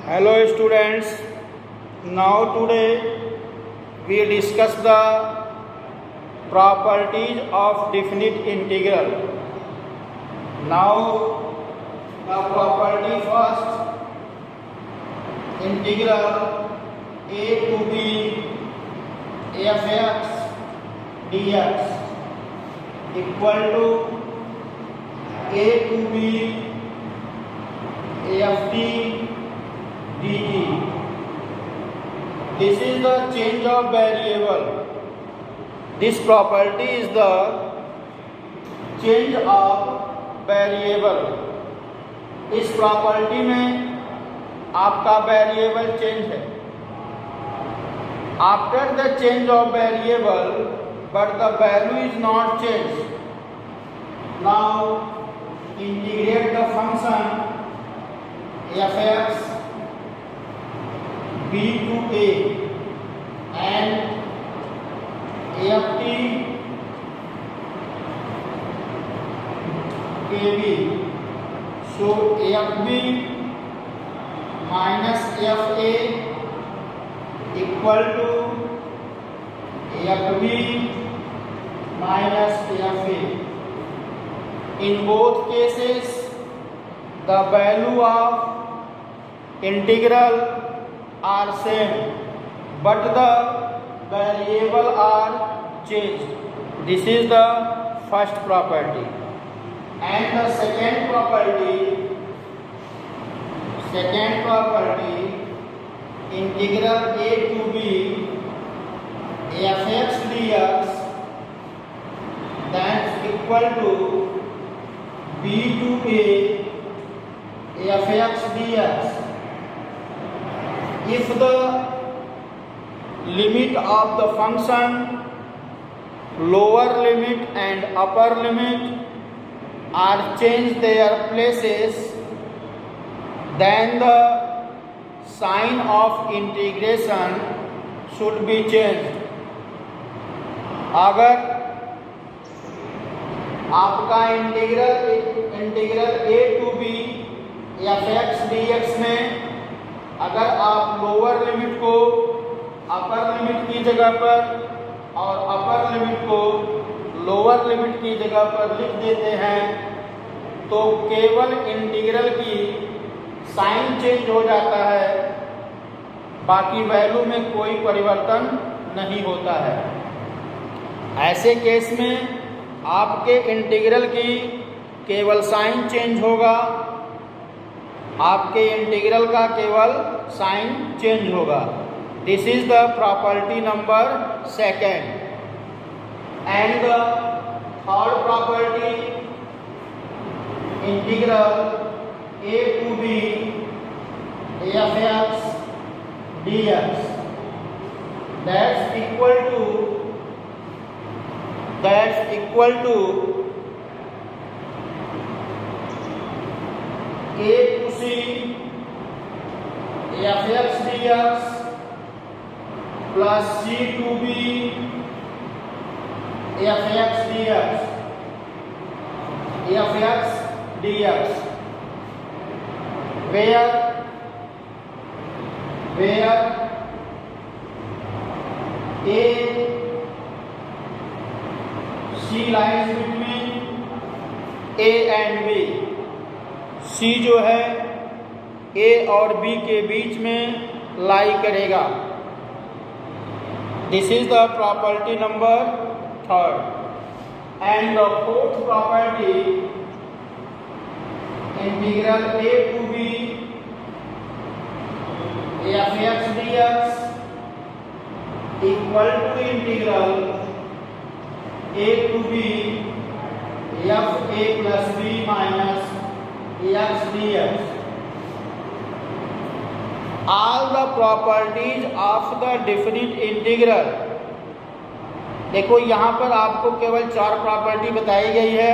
Hello students, now today we discuss the properties of definite integral. Now the property first, integral a to b fx dx equal to a to b ft dt. This is the change of variable. This property is the change of variable. इस property में आपका variable change है. After the change of variable but the value is not change. Now integrate the function fx b to a and ft ab. So fb minus fa equal to fb minus fa. In both cases the value of integral are same but the variable are changed. This is the first property. And the second property, integral a to b fx dx that equal to b to a fx dx. If the limit of the function, lower limit and upper limit are changed their places, then the sign of integration should be changed. अगर आपका integral a to b fx dx में अगर आप lower limit को upper limit की जगह पर और अपर लिमिट को लोअर लिमिट की जगह पर लिख देते हैं तो केवल इंटीग्रल की साइन चेंज हो जाता है, बाकी वैल्यू में कोई परिवर्तन नहीं होता है. ऐसे केस में आपके इंटीग्रल की केवल साइन चेंज होगा, आपके इंटीग्रल का केवल साइन चेंज होगा. This is the property number second. And the third property, integral a to b fx dx that's equal to a to c fx dx plus c to b fx dx where a c lies between a and b. c जो है a और b के बीच में लाई करेगा. This is the property number third. And the fourth property, integral a to b fx dx equal to integral a to b fa plus b minus x dx. All the properties of the definite integral. देखो यहाँ पर आपको केवल 4 property बताई गई है,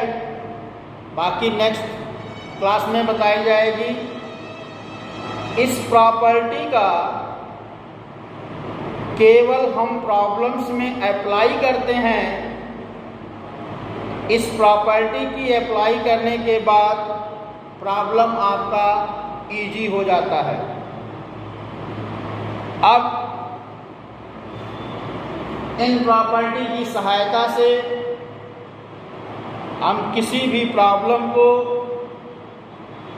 बाकी next class में बताई जाएगी. इस प्रॉपर्टी का केवल हम प्रॉब्लम्स में अप्लाई करते हैं. इस प्रॉपर्टी की अप्लाई करने के बाद प्रॉब्लम आपका इजी हो जाता है. अब इन प्रॉपर्टी की सहायता से हम किसी भी प्रॉब्लम को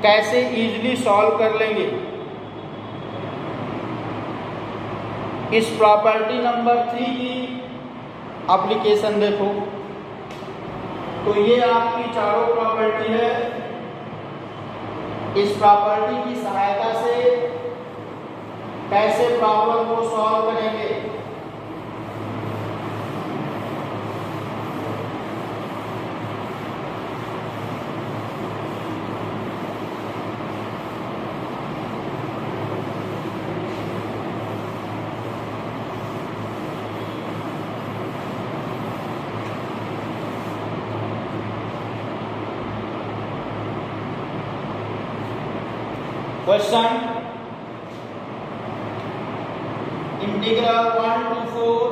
कैसे इजीली सॉल्व कर लेंगे। इस प्रॉपर्टी नंबर 3 की एप्लीकेशन देखो। तो ये आपकी चारों प्रॉपर्टी है। इस प्रॉपर्टी की सहायता से कैसे प्रॉब्लम को सॉल्व करेंगे। Question integral 1 to 4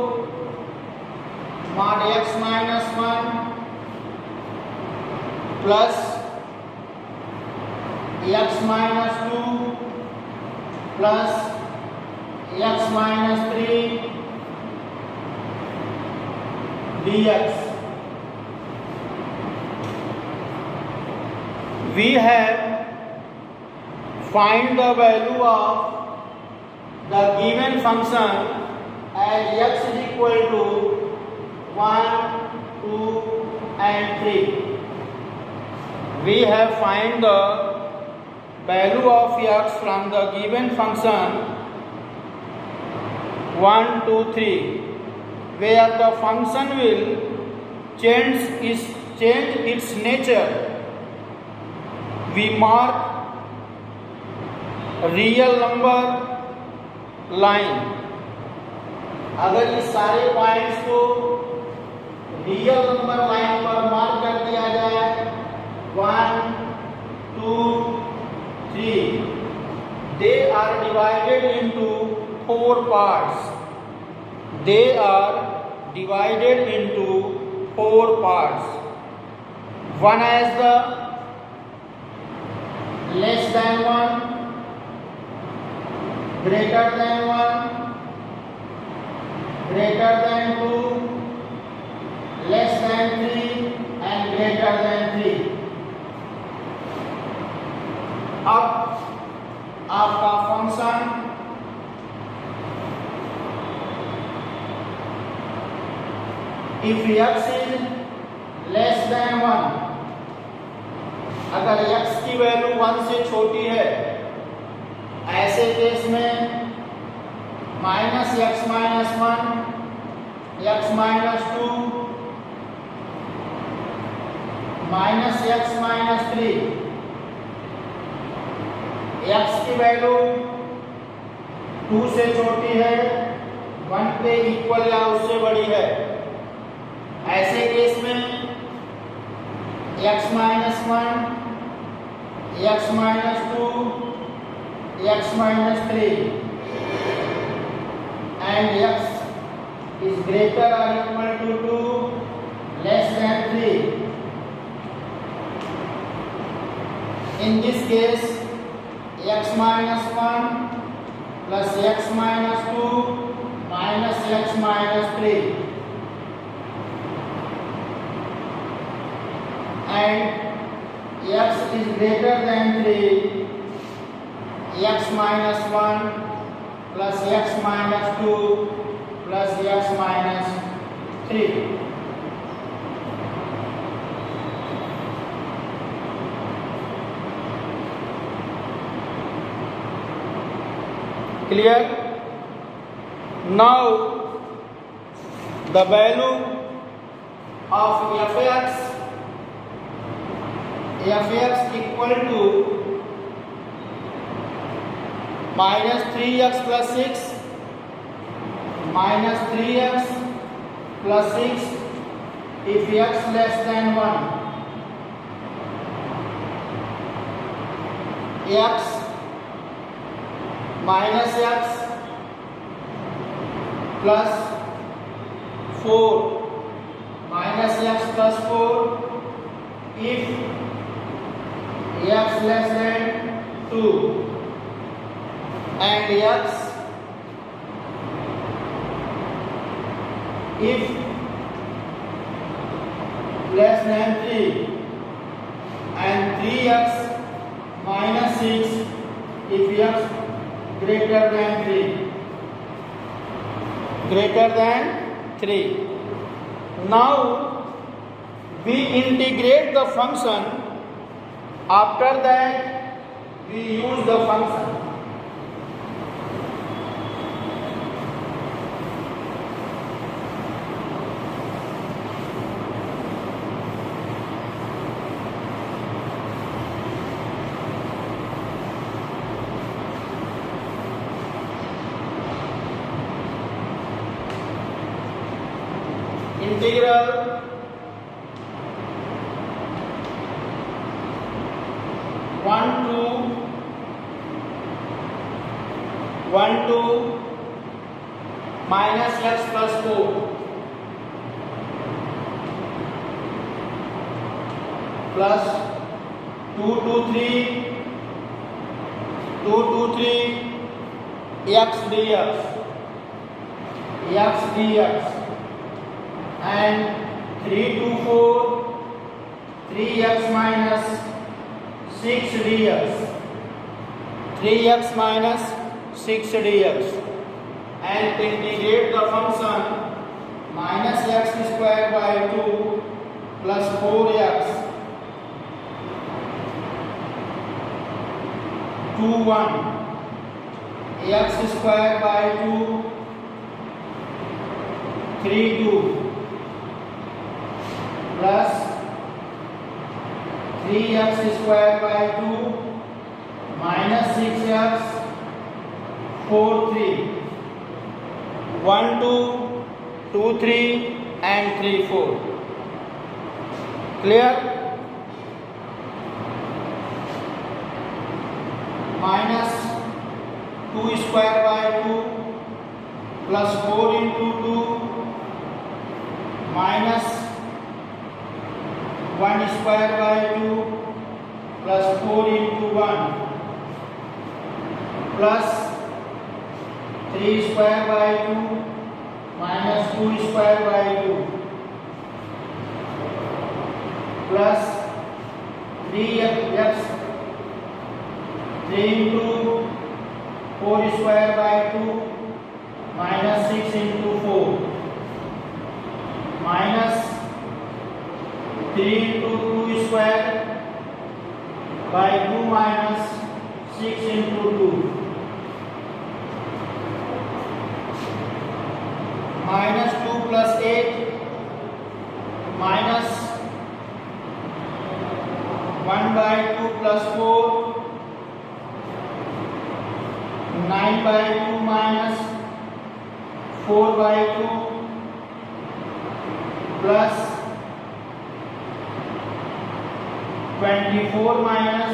mod x minus 1 plus x minus 2 plus x minus 3 dx. We have find the value of the given function as x is equal to 1, 2 and 3. We have find the value of x from the given function 1, 2, 3, where the function will change its nature. We mark real number line. अगर इस सारे points को real number line पर mark कर दिया जाए 1, 2, 3, they are divided into 4 parts. They are divided into 4 parts. One as the less than 1, greater than 1, greater than 2, less than 3 and greater than 3. अब आपका function if x is less than 1, अगर x की value 1 से छोटी है, ऐसे case में minus x minus 1, x minus 2, minus x minus 3, x की वैल्यू 2 से छोटी है, 1 के इक्वल या उससे बड़ी है। ऐसे केस में x minus 1, x minus 2, x minus 3 and x is greater or equal to 2, less than 3. In this case, x minus 1 plus x minus 2 minus x minus 3 and x is greater than 3, x minus 1 plus x minus 2 plus x minus 3. Clear? Now the value of fx equal to minus 3x plus 6 minus 3x plus 6 if x less than 1. X minus x plus 4 minus x plus 4 if x less than 2 and x if less than 3 and 3x minus 6 if x greater than 3. Now we integrate the function. After that we use the function. Integral 1 to minus x plus 4 plus 2 to 3 x dx and 3 to 4 3x minus 6 dx and integrate the function minus x square by 2 plus 4x to 1 x square by 2 3 2 plus 3x square by 2 minus 6x 4 3 1 2 2 3 and 3 4. Clear? Minus 2 square by 2 plus 4 into 2 minus 1 square by 2 plus 4 into 1 plus 3 square by 2 minus 2 square by 2 plus 3x 3 into 4 square by 2 minus 6 into 4 minus 3 into 2 square by 2 minus 6 into 2 minus 2 plus 8 minus 1 by 2 plus 4 9 by 2 minus 4 by 2 plus 24 minus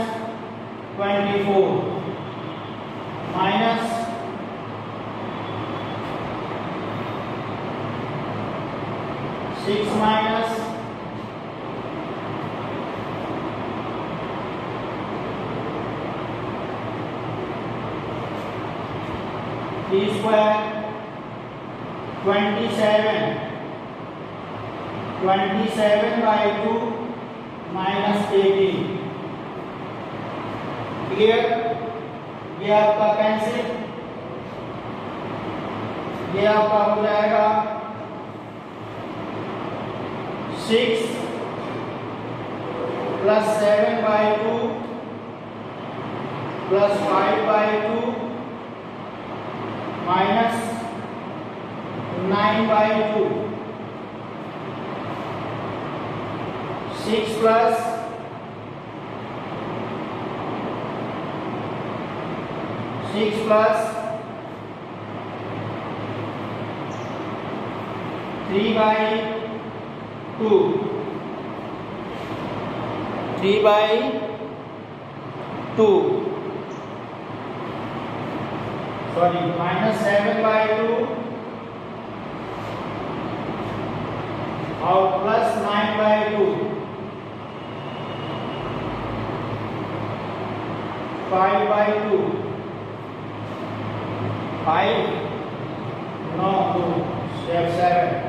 24 minus 6 minus 3 square 27 by 2 minus 18. Clear? ये आपका cancel, ये आपका हो जाएगा 6 plus 7 by 2 plus 5 by 2 minus 9 by 2 6 plus 3 by 2 sorry minus 7 by 2 और plus 9 by 2 5 by 2 5 no 2 7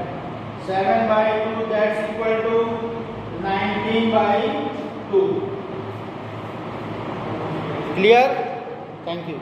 7/2 that's equal to 19/2. Clear? Thank you.